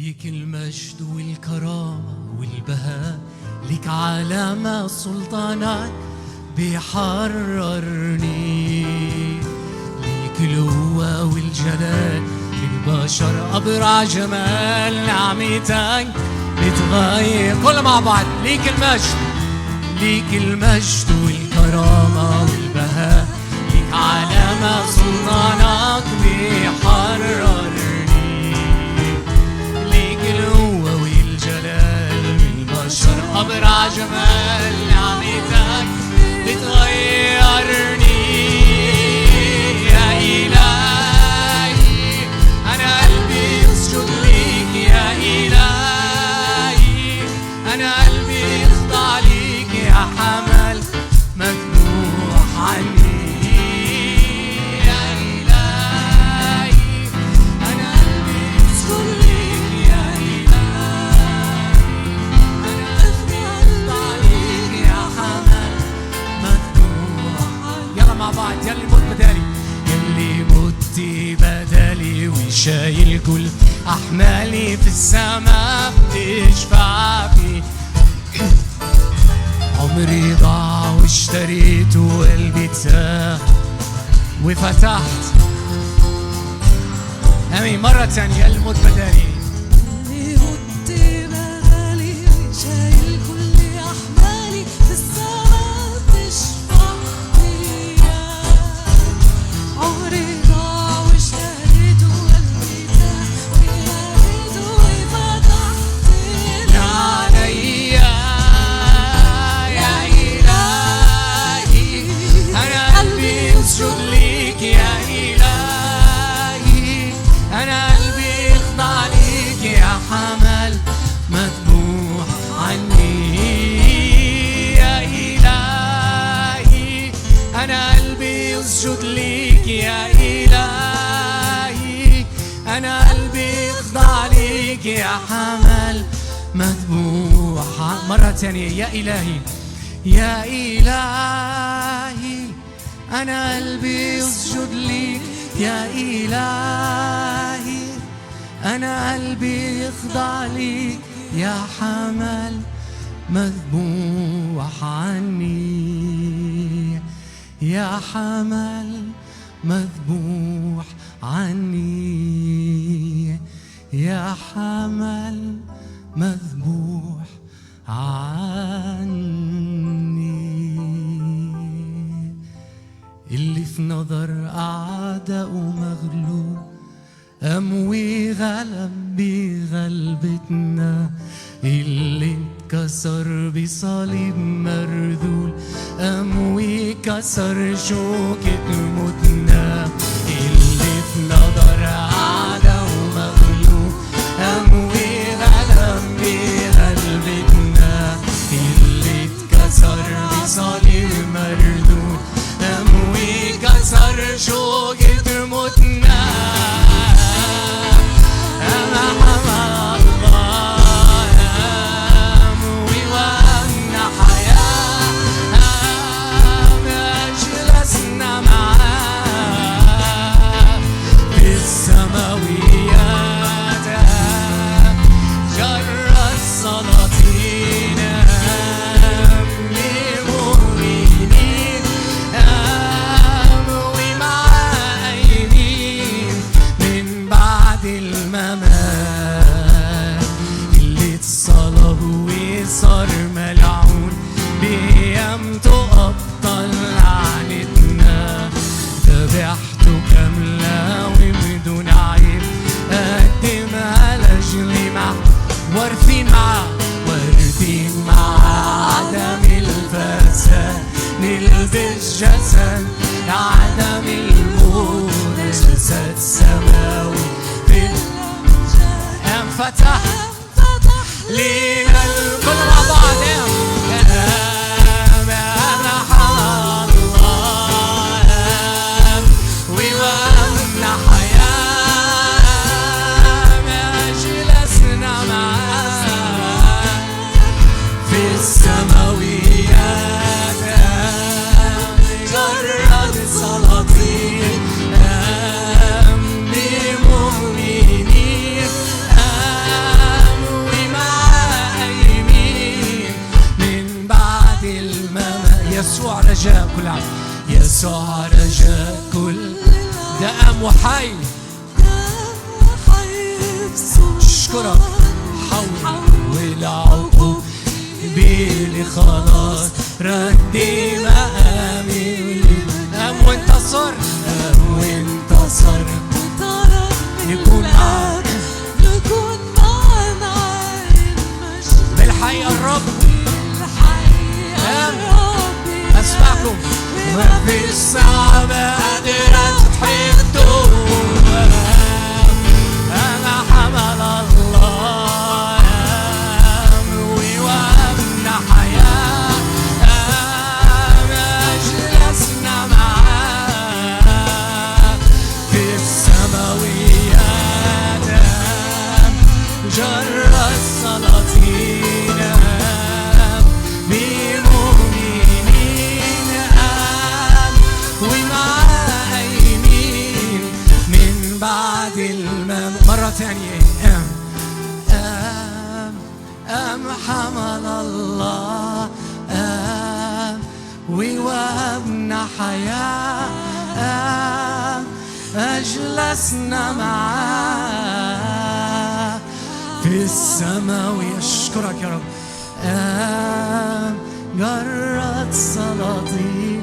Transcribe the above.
ليك المجد والكرامة والبهاء، ليك علامة سلطانك بيحررني، ليك القوة والجلال، البشر أبرع جمال، نعمتك بتغير. كل مع بعض. ليك المجد، ليك المجد والكرامة والبهاء، ليك علامة سلطانك بيحررني، ليك القوة والجلال، البشر أبرع جمال، نعمتك بتغيرني. يا إلهي أنا قلبي يسجد ليك، يا إلهي أنا قلبي يخضع ليك، يا حمل مذبوح عني. يا إلهي أنا قلبي يسجد ليك، يا إلهي أنا قلبي يخضع ليك، يا حمل مذبوح. يلا مع بعض. يلي موت بدالي، يلي موت بدالي وشايل كل أحمالي، في السماء بتشفع فيه. عمري ضاع واشتريته وقلبي تاه وفتحت. امين. مرة تانية. الموت بدالي، الموت بدالي شايل كل أحمالي، في السماء بتشفع فيا. عمري ضاع واشتريته وقلبي تاه ولقيته وفتحت لي عليا. يا إلهي أنا قلبي يسجد ليك، يا إلهي أنا قلبي يخضع ليك، يا حمل مذبوح عني. يا إلهي أنا قلبي يسجد ليك، يا إلهي أنا قلبي يخضع ليك، يا حمل مذبوح. مرة تانية. يا إلهي، يا إلهي أنا قلبي يسجد ليك، يا إلهي أنا قلبي يخضع ليك، يا حمل مذبوح عني، يا حمل مذبوح عني، يا حمل مذبوح عني. اللي في نظر أعداء مغلوب، أموي غلب بغلبتنا، اللي اتكسر بصليب مردول، أموي كسر شوكة موتنا. اللي في نظر أعداء مغلوب، أموي غلب بغلبتنا، اللي اتكسر بصليب مردول، أموي كسر شوكة موتنا. أنا حمل الله أموي وأنا حياة، جلسنا معاه في السماويات، جر السلاطين بمؤمنين، أموي مع أيدين من بعد الممات، اللي اتصلب وصار ملعون بقيامته أبطل لعنتنا، ذبحته كاملة وبدون عيب، قدمها لأجلي مع وارثين مع عدم الفساد، نلبس جسد عدم الموت، جسد سماوي في انفتح لينا الكل مع بعض. أنا حمل الله وأنا حياة، جلسنا معاه في السماويات، جرد سلاطين بمؤمنين. كل عام. يسوع رجا كل ده قام وحي اشكرك حول عقوب بيلي خلاص ردي مقامي قام وانتصر نكون معنا بالحقيقة الرب أسمعكم ما فيش صعبة قادرة تحيطه أنا حمل الله ووهبنا حياة أجلسنا معاه في السماويات جرى السلاطين بمؤمنين ومع أيمين من بعد الممات. مرة ثانية أم حمل الله ووهبنا حياة أجلسنا معاه في السماء. أشكرك يا رب. جرت سلاطين